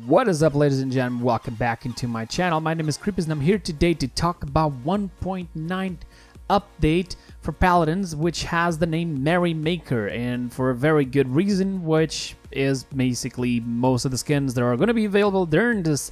What is up, ladies and gentlemen? Welcome back into my channel. My name is Kreepers and I'm here today to talk about 1.9 update for Paladins, which has the name Merrymaker, and for a very good reason, which is basically most of the skins that are going to be available during this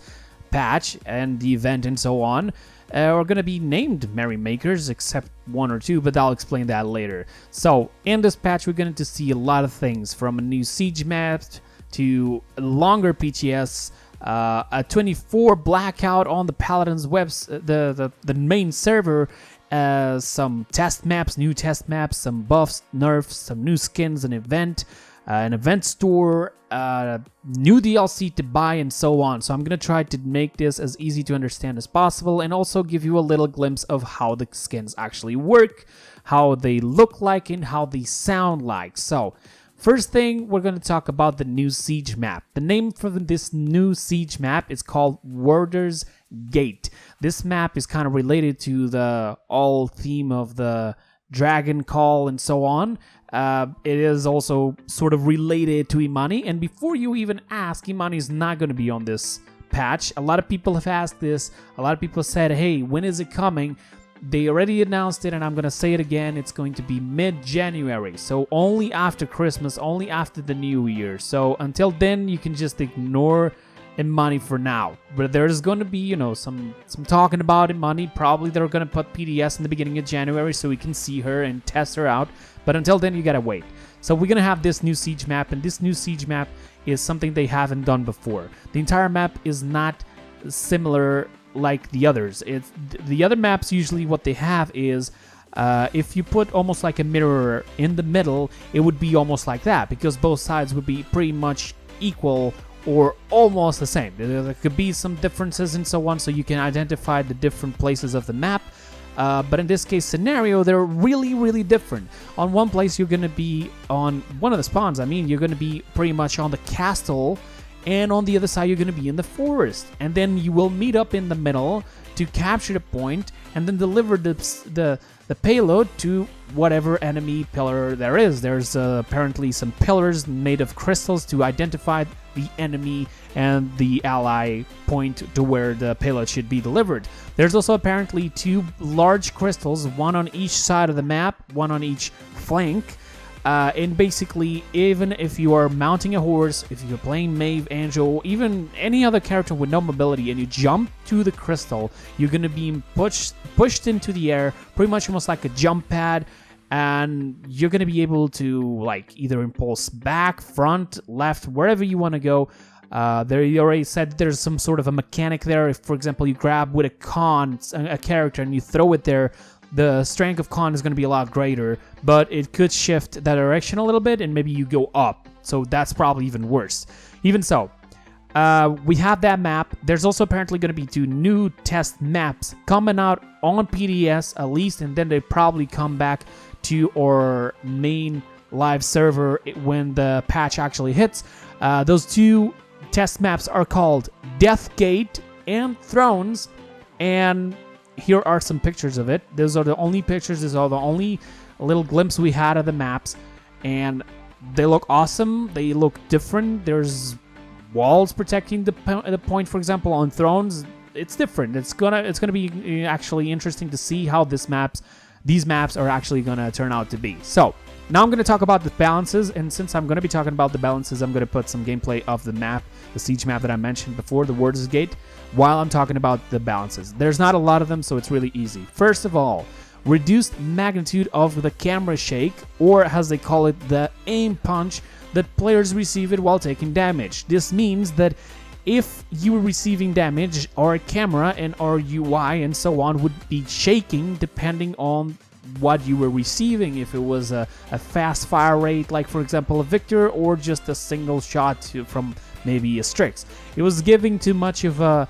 patch and the event and so on are going to be named Merrymakers, except one or two, but I'll explain that later. So in this patch we're going to see a lot of things, from a new siege map to a longer PTS, a 24 blackout on the Paladins webs, the main server, some test maps, new test maps, some buffs, nerfs, some new skins, an event store, new DLC to buy, and so on. So I'm gonna try to make this as easy to understand as possible, and also give you a little glimpse of how the skins actually work, how they look like, and how they sound like. So first thing, we're going to talk about the new siege map. The name for this new siege map is called Warder's Gate. This map is kind of related to the all theme of the Dragon Call and so on. It is also sort of related to Imani, and before you even ask, Imani is not going to be on this patch. A lot of people have asked this. A lot of people said, hey, when is it coming? They already announced it, and I'm going to say it again. It's going to be mid-January, so only after Christmas, only after the New Year. So until then, you can just ignore Imani for now. But there's going to be, you know, some talking about Imani. Probably they're going to put PDS in the beginning of January so we can see her and test her out. But until then, you got to wait. So we're going to have this new siege map, and this new siege map is something they haven't done before. The entire map is not similar like the others. It's the other maps, usually what they have is if you put almost like a mirror in the middle, it would be almost like that, because both sides would be pretty much equal or almost the same. There could be some differences and so on, so you can identify the different places of the map. But in this case scenario, they're really different. On one place, you're going to be on one of the spawns. You're going to be pretty much on the castle, and on the other side, you're going to be in the forest. And then you will meet up in the middle to capture the point and then deliver the payload to whatever enemy pillar there is. There's apparently some pillars made of crystals to identify the enemy and the ally point to where the payload should be delivered. There's also apparently two large crystals, one on each side of the map, one on each flank. And basically, even if you are mounting a horse, if you're playing Maeve, Angel, even any other character with no mobility, and you jump to the crystal, you're going to be pushed into the air, pretty much almost like a jump pad, and you're going to be able to like either impulse back, front, left, wherever you want to go. You already said there's some sort of a mechanic there. If, for example, you grab with a character and you throw it there, the strength of con is going to be a lot greater, but it could shift that direction a little bit, and maybe you go up. So that's probably even worse. Even so, we have that map. There's also apparently going to be two new test maps coming out on PDS at least, and then they probably come back to our main live server when the patch actually hits. Those two test maps are called Deathgate and Thrones, and here are some pictures of it. Those are the only pictures. These are the only little glimpse we had of the maps, and they look awesome. They look different. There's walls protecting the point. For example, on Thrones, it's different. It's gonna be actually interesting to see how these maps are actually gonna turn out to be. So now I'm going to talk about the balances, and since I'm going to be talking about the balances, I'm going to put some gameplay of the map, the siege map that I mentioned before, the Warder's Gate, while I'm talking about the balances. There's not a lot of them, so it's really easy. First of all, reduced magnitude of the camera shake, or as they call it, the aim punch, that players receive it while taking damage. This means that if you were receiving damage, our camera and our UI and so on would be shaking depending on what you were receiving, if it was a fast fire rate, like for example a Victor, or just a single shot from maybe a Strix. It was giving too much of a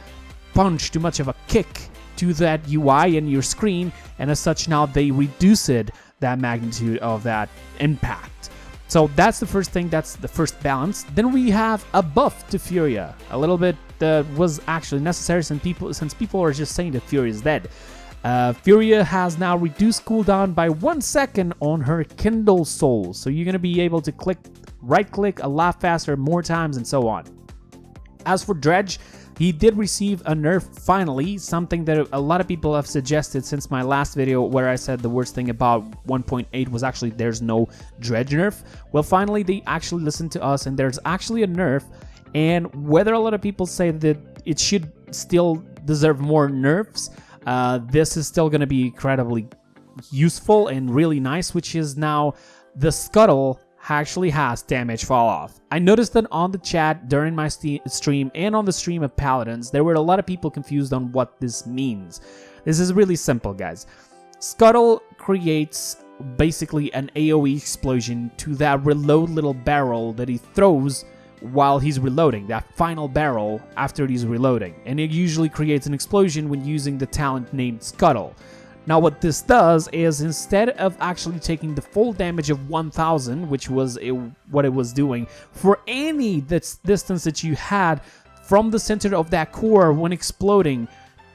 punch, too much of a kick to that UI and your screen, and as such now they reduced that magnitude of that impact. So that's the first thing, that's the first balance. Then we have a buff to Furia, a little bit that was actually necessary since people are just saying that Furia is dead. Furia has now reduced cooldown by 1 second on her Kindle Soul, so you're going to be able to right click a lot faster, more times, and so on. As for Dredge, he did receive a nerf finally, something that a lot of people have suggested since my last video where I said the worst thing about 1.8 was actually there's no Dredge nerf. Well, finally they actually listened to us and there's actually a nerf, and whether a lot of people say that it should still deserve more nerfs, this is still going to be incredibly useful and really nice, which is now the Scuttle actually has damage fall off. I noticed that on the chat during my stream and on the stream of Paladins, there were a lot of people confused on what this means. This is really simple, guys. Scuttle creates basically an AoE explosion to that reload little barrel that he throws while he's reloading, that final barrel after he's reloading. And it usually creates an explosion when using the talent named Scuttle. Now what this does is, instead of actually taking the full damage of 1000, which was what it was doing, for any distance that you had from the center of that core when exploding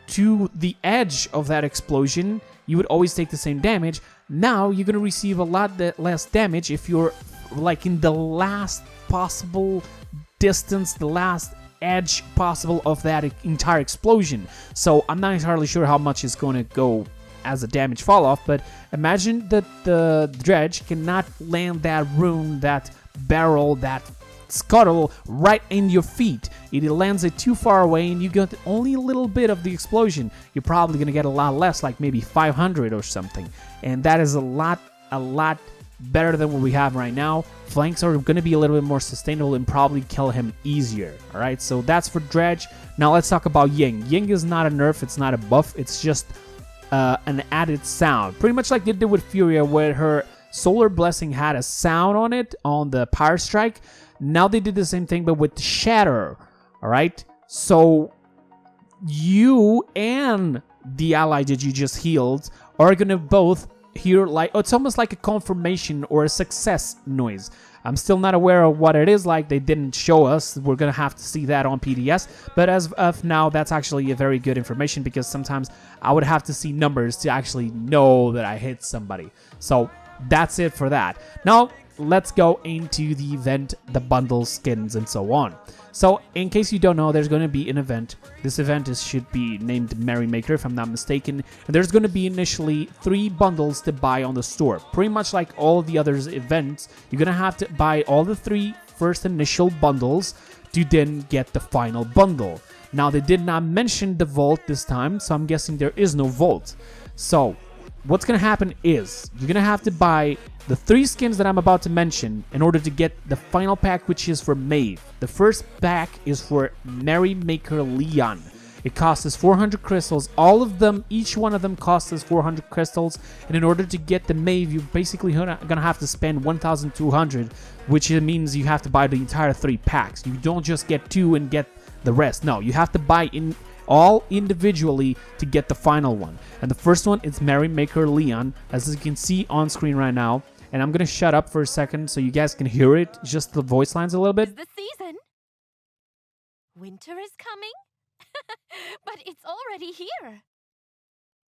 to the edge of that explosion, you would always take the same damage. Now you're going to receive a lot less damage if you're like in the last possible distance, the last edge possible of that entire explosion. So I'm not entirely sure how much is going to go as a damage fall off, but imagine that the Dredge cannot land that rune, that barrel, that Scuttle right in your feet. It lands it too far away and you get only a little bit of the explosion. You're probably gonna get a lot less, like maybe 500 or something, and that is a lot better than what we have right now. Flanks are gonna be a little bit more sustainable and probably kill him easier. All right, so that's for Dredge. Now let's talk about Ying. Ying is not a nerf, it's not a buff, it's just an added sound, pretty much like they did with Furia, where her Solar Blessing had a sound on it on the Pyre Strike. Now they did the same thing, but with Shatter. All right, so you and the ally that you just healed are gonna both hear, like, it's almost like a confirmation or a success noise. I'm still not aware of what it is like. They didn't show us. We're going to have to see that on PDS. But as of now, that's actually a very good information, because sometimes I would have to see numbers to actually know that I hit somebody. So that's it for that. Now, let's go into the event, the bundle, skins, and so on. So, in case you don't know, there's going to be an event. This event should be named Merrymaker, if I'm not mistaken. And there's going to be initially 3 bundles to buy on the store. Pretty much like all the other events, you're going to have to buy all the 3 first initial bundles to then get the final bundle. Now, they did not mention the vault this time, so I'm guessing there is no vault. So, what's going to happen is, you're going to have to buy the 3 skins that I'm about to mention in order to get the final pack, which is for Maeve. The first pack is for Merrymaker Leon. It costs us 400 crystals. All of them, each one of them costs us 400 crystals. And in order to get the Maeve, you're basically going to have to spend 1,200, which means you have to buy the entire 3 packs. You don't just get 2 and get the rest. No, you have to buy in all individually to get the final one. And the first one is Merrymaker Leon, as you can see on screen right now. And I'm gonna shut up for a second so you guys can hear it, just the voice lines a little bit. It's the season. Winter is coming, but it's already here.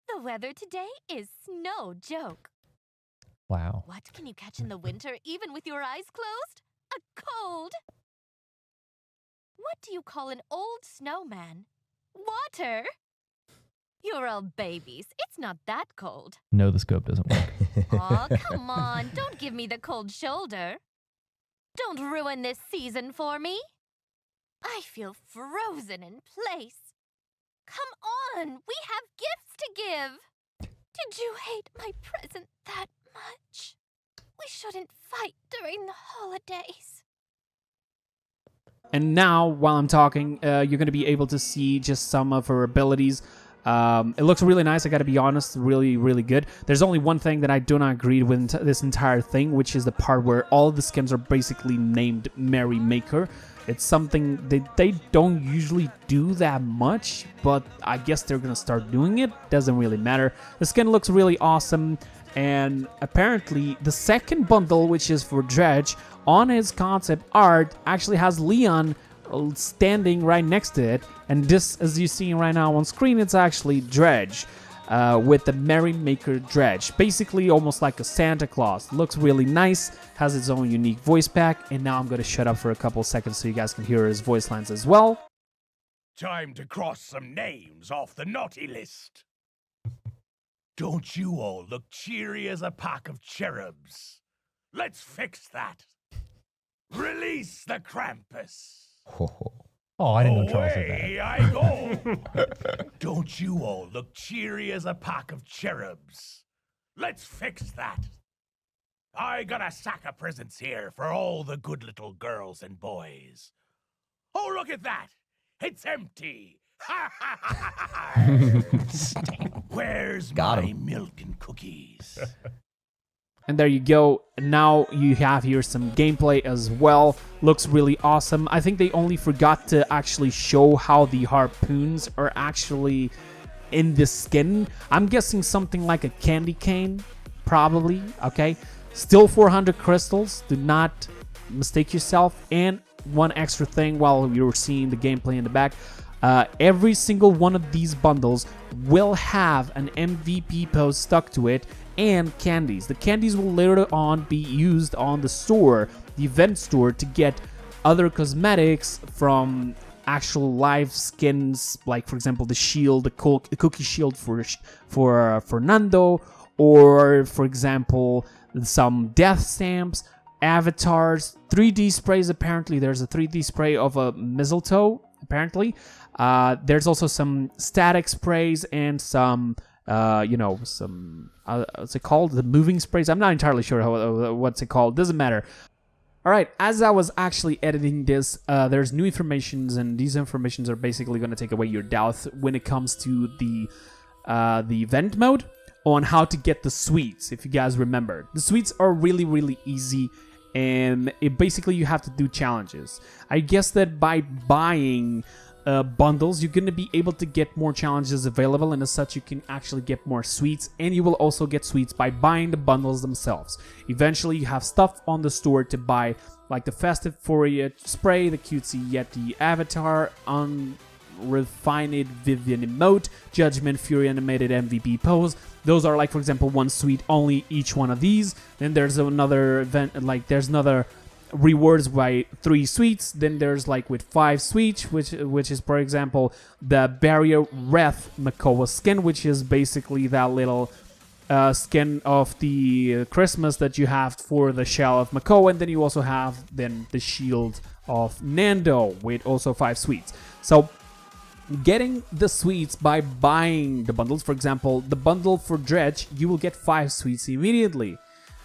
The weather today is no joke. Wow. What can you catch in the winter even with your eyes closed? A cold. What do you call an old snowman? Water. You're all babies. It's not that cold. No, the scope doesn't work. Aw, come on. Don't give me the cold shoulder. Don't ruin this season for me. I feel frozen in place. Come on. We have gifts to give. Did you hate my present that much? We shouldn't fight during the holidays. And now, while I'm talking, you're going to be able to see just some of her abilities. It looks really nice, I gotta be honest, really, really good. There's only one thing that I do not agree with this entire thing, which is the part where all the skins are basically named Merrymaker. It's something that they don't usually do that much, but I guess they're gonna start doing it. Doesn't really matter. The skin looks really awesome, and apparently the second bundle, which is for Dredge, on his concept art actually has Leon standing right next to it, and this, as you see right now on screen, it's actually Dredge with the Merrymaker Dredge, basically almost like a Santa Claus. Looks really nice, has its own unique voice pack, and now I'm going to shut up for a couple seconds so you guys can hear his voice lines as well. Time to cross some names off the naughty list. Don't you all look cheery as a pack of cherubs? Let's fix that. Release the Krampus. Oh, I didn't know Charles said that. Away I go. Don't you all look cheery as a pack of cherubs? Let's fix that. I got a sack of presents here for all the good little girls and boys. Oh, look at that. It's empty. Where's Got my him. milk and cookies? And there you go. Now you have here some gameplay as well. Looks really awesome. I think they only forgot to actually show how the harpoons are actually in the skin. I'm guessing something like a candy cane, probably. Okay. Still 400 crystals. Do not mistake yourself. And one extra thing while you're seeing the gameplay in the back. Every single one of these bundles will have an MVP pose stuck to it and candies. The candies will later on be used on the store, the event store, to get other cosmetics from actual live skins, like for example the shield, the cookie shield for Nando, or for example some death stamps, avatars, 3D sprays. Apparently there's a 3D spray of a mistletoe, apparently. There's also some static sprays and some what's it called? The moving sprays. I'm not entirely sure what's it called. Doesn't matter. All right, as I was actually editing this, there's new informations, and these informations are basically going to take away your doubts when it comes to the event mode on how to get the sweets. If you guys remember, the sweets are really, really easy, and basically you have to do challenges. I guess that by buying bundles, you're going to be able to get more challenges available, and as such you can actually get more sweets, and you will also get sweets by buying the bundles themselves. Eventually you have stuff on the store to buy, like the festive foliage spray, the cutesy yeti avatar, unrefined Vivian emote, judgment fury animated MVP pose. Those are like, for example, one sweet only each one of these. Then there's another event, like there's another rewards by 3 sweets. Then there's like with 5 sweets, which is, for example, the barrier wrath Makoa skin, which is basically that little skin of the Christmas that you have for the shell of Makoa. And then you also have then the shield of Nando with also 5 sweets. So getting the sweets by buying the bundles, for example, the bundle for Dredge, you will get 5 sweets immediately.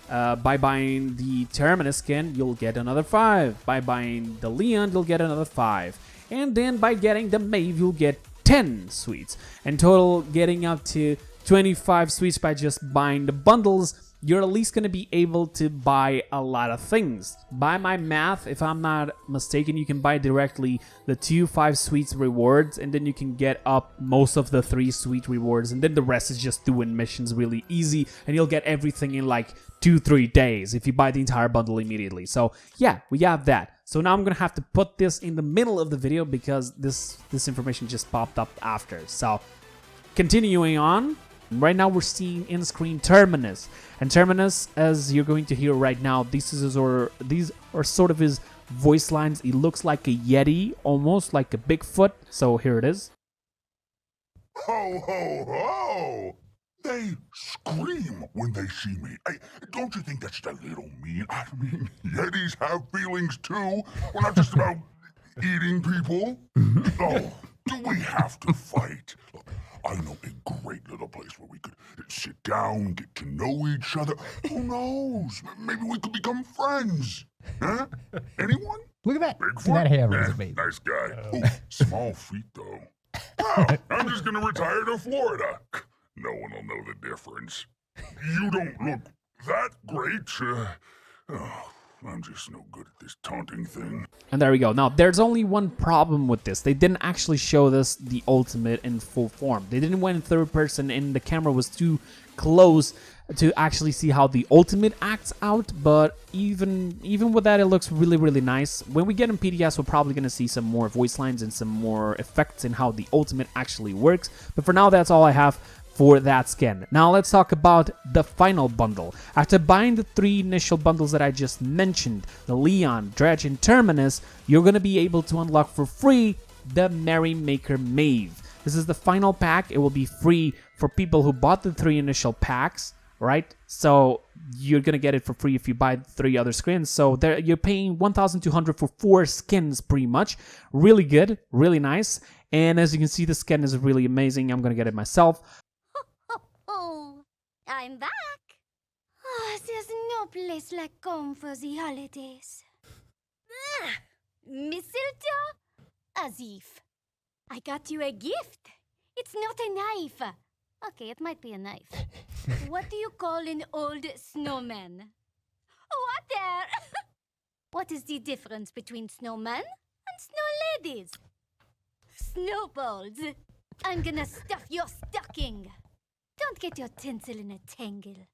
By buying the Terminus skin, you'll get another 5. By buying the Leon, you'll get another 5. And then by getting the Maeve, you'll get 10 sweets. In total, getting up to 25 sweets by just buying the bundles, you're at least going to be able to buy a lot of things. By my math, if I'm not mistaken, you can buy directly the 2 5 sweets rewards, and then you can get up most of the 3 sweet rewards, and then the rest is just doing missions really easy, and you'll get everything in like 2-3 days if you buy the entire bundle immediately. So yeah, we have that. So now I'm gonna have to put this in the middle of the video because this information just popped up after. So continuing on, right now we're seeing in-screen Terminus. And Terminus, as you're going to hear right now, these are sort of his voice lines. He looks like a Yeti, almost like a Bigfoot. So here it is. Ho, ho, ho! They scream when they see me. Don't you think that's a little mean? I mean, Yetis have feelings too. We're not just about eating people. Oh, do we have to fight? Look, I know a great little place where we could sit down, get to know each other. Who knows? Maybe we could become friends. Huh? Anyone? Look at that. Bigfoot? See that hammer Eh, is amazing. nice guy. Oh, small feet, though. Well, I'm just gonna retire to Florida. No one will know the difference. You don't look that great. I'm just no good at this taunting thing. And there we go. Now, there's only one problem with this. They didn't actually show this, the ultimate, in full form. They didn't went in third person, and the camera was too close to actually see how the ultimate acts out. But even with that, it looks really, really nice. When we get in PDS, we're probably going to see some more voice lines and some more effects in how the ultimate actually works. But for now, that's all I have for that skin. Now let's talk about the final bundle. After buying the 3 initial bundles that I just mentioned, the Leon, Dredge, and Terminus, you're going to be able to unlock for free the Merrymaker Maeve. This is the final pack. It will be free for people who bought the 3 initial packs, right? So you're gonna get it for free if you buy 3 other skins. So there, you're paying 1,200 for 4 skins, pretty much. Really good, really nice. And as you can see, the skin is really amazing. I'm gonna get it myself. Oh, I'm back. Oh, there's no place like home for the holidays. Ah, mistletoe? Azif. I got you a gift. It's not a knife. Okay, it might be a knife. What do you call an old snowman? Water! What is the difference between snowman and snow ladies? Snowballs. I'm gonna stuff your stocking. Don't get your tinsel in a tangle.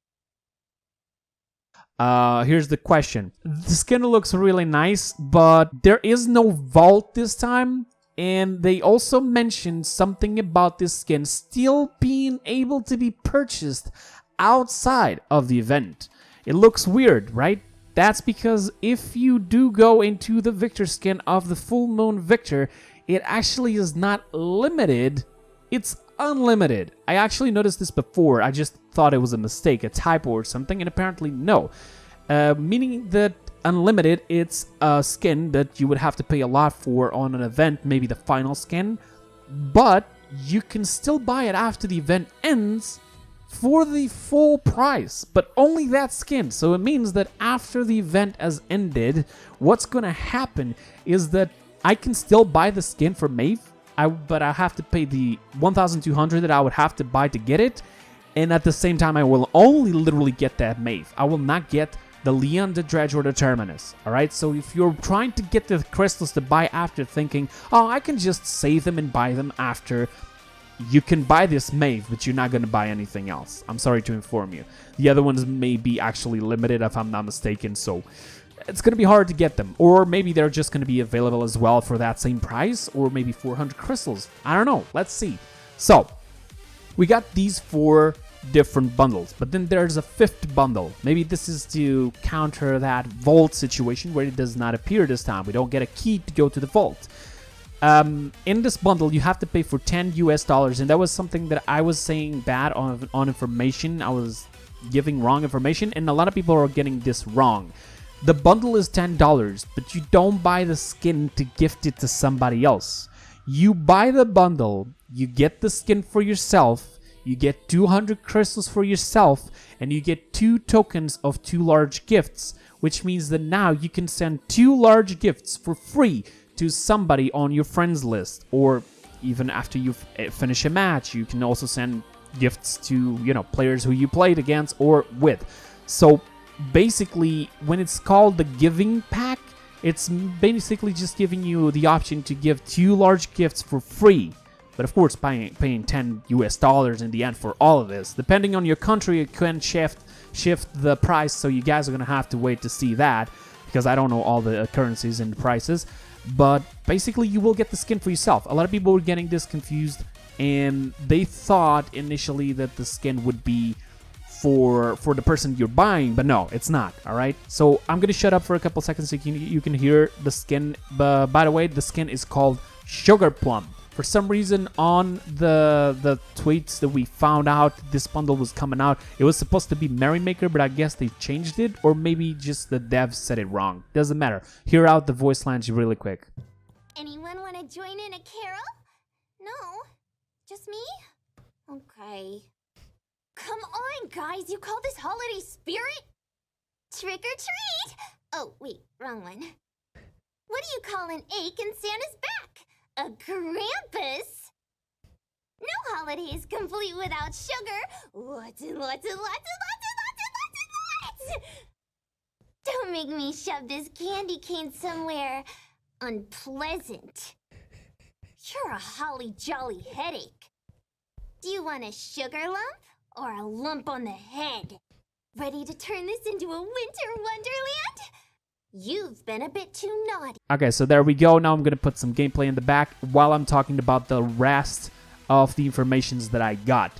Here's the question. The skin looks really nice, but there is no vault this time. And they also mentioned something about this skin still being able to be purchased outside of the event. It looks weird, right? That's because if you do go into the Victor skin of the Full Moon Victor, it actually is not limited, it's unlimited. I actually noticed this before. I just thought it was a mistake, a typo or something, and apparently no. Meaning that unlimited, it's a skin that you would have to pay a lot for on an event, maybe the final skin, but you can still buy it after the event ends for the full price, but only that skin. So it means that after the event has ended, what's gonna happen is that I can still buy the skin for Maeve, but I have to pay the 1,200 that I would have to buy to get it, and at the same time I will only literally get that Maeve. I will not get the Leon, the Dredge, or the Terminus. Alright, so if you're trying to get the crystals to buy after thinking, oh, I can just save them and buy them after, you can buy this Maeve, but you're not going to buy anything else. I'm sorry to inform you. The other ones may be actually limited if I'm not mistaken, so it's going to be hard to get them. Or maybe they're just going to be available as well for that same price, or maybe 400 crystals. I don't know. Let's see. So, we got these 4 different bundles, but then there's a 5th bundle. Maybe this is to counter that vault situation where it does not appear this time. We don't get a key to go to the vault. In this bundle, you have to pay for $10 US, and that was something that I was saying bad on information. I was giving wrong information, and a lot of people are getting this wrong. The bundle is $10, but you don't buy the skin to gift it to somebody else. You buy the bundle, you get the skin for yourself, you get 200 crystals for yourself, and you get 2 tokens of 2 large gifts, which means that now you can send 2 large gifts for free to somebody on your friends list, or even after you finish a match, you can also send gifts to, you know, players who you played against or with. So basically, when it's called the giving pack, it's basically just giving you the option to give 2 large gifts for free. But of course, paying $10 US in the end for all of this. Depending on your country, it can shift the price, so you guys are going to have to wait to see that, because I don't know all the currencies and the prices. But basically, you will get the skin for yourself. A lot of people were getting this confused, and they thought initially that the skin would be for the person you're buying, but no, it's not. All right, so I'm gonna shut up for a couple seconds so you can hear the skin. By the way, the skin is called Sugar Plum. For some reason, on the tweets that we found out this bundle was coming out, it was supposed to be Merrymaker, but I guess they changed it, or maybe just the devs said it wrong. Doesn't matter. Hear out the voice lines really quick. Anyone want to join in a carol? No? Just me? Okay. Come on, guys. You call this holiday spirit? Trick or treat! Oh, wait. Wrong one. What do you call an ache in Santa's back? A Krampus? No holiday is complete without sugar. Lots and lots and lots and lots and lots and lots and lots! Don't make me shove this candy cane somewhere unpleasant. You're a holly jolly headache. Do you want a sugar lump or a lump on the head? Ready to turn this into a winter wonderland? You've been a bit too naughty. Okay, so there we go. Now I'm going to put some gameplay in the back while I'm talking about the rest of the informations that I got.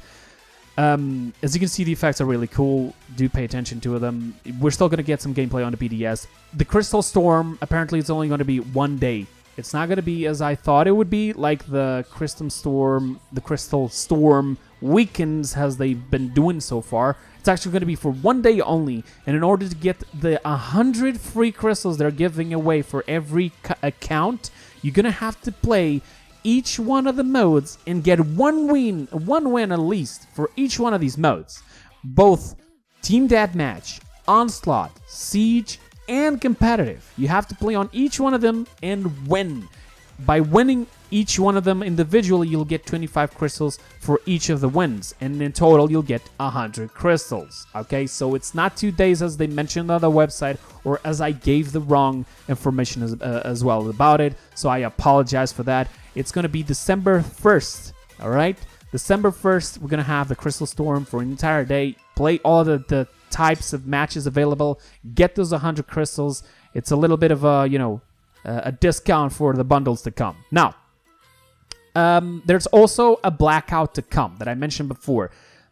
As you can see, the effects are really cool. Do pay attention to them. We're still going to get some gameplay on the BDS. The Crystal Storm, apparently it's only going to be 1 day. It's not going to be as I thought it would be, like the Crystal Storm weekends as they've been doing so far. It's actually going to be for 1 day only, and in order to get the 100 free crystals they're giving away for every account, you're going to have to play each one of the modes and get one win at least for each one of these modes. Both Team Deathmatch, Onslaught, Siege, and Competitive. You have to play on each one of them and win. By winning each one of them individually, you'll get 25 crystals for each of the wins, and in total you'll get 100 crystals. Okay, so it's not 2 days as they mentioned on the website, or as I gave the wrong information as well about it, so I apologize for that. It's going to be December 1st, all right? December 1st, we're going to have the Crystal Storm for an entire day. Play all the types of matches available. Get those 100 crystals. It's a little bit of a, a discount for the bundles to come. Now, there's also a blackout to come that I mentioned before.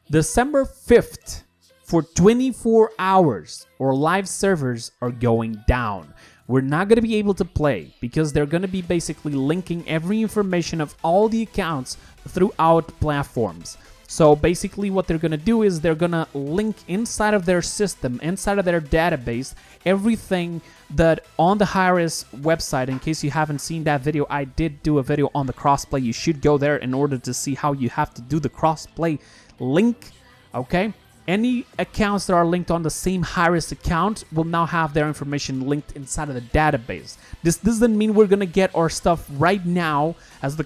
December 5th, for 24 hours, our live servers are going down. We're not going to be able to play because they're going to be basically linking every information of all the accounts throughout platforms. So basically what they're going to do is they're going to link inside of their system, inside of their database, everything that on the Hi-Res website. In case you haven't seen that video, I did do a video on the crossplay. You should go there in order to see how you have to do the crossplay link, okay? Any accounts that are linked on the same Hi-Res account will now have their information linked inside of the database. This doesn't mean we're going to get our stuff right now as the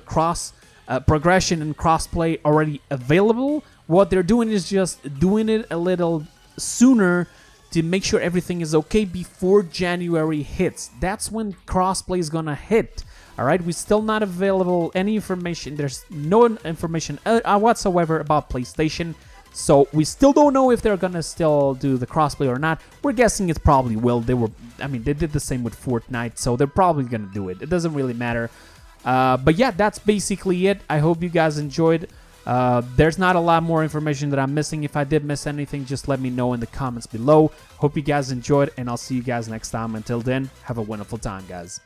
cross progression and crossplay already available. What they're doing is just doing it a little sooner to make sure everything is okay before January hits. That's when crossplay is gonna hit. All right, we're still not available any information. There's no information whatsoever about PlayStation, so we still don't know if they're gonna still do the crossplay or not. We're guessing it probably will. They did the same with Fortnite, so they're probably gonna do it. It doesn't really matter. But yeah, that's basically it. I hope you guys enjoyed. There's not a lot more information that I'm missing. If I did miss anything, just let me know in the comments below. Hope you guys enjoyed, and I'll see you guys next time. Until then, have a wonderful time, guys.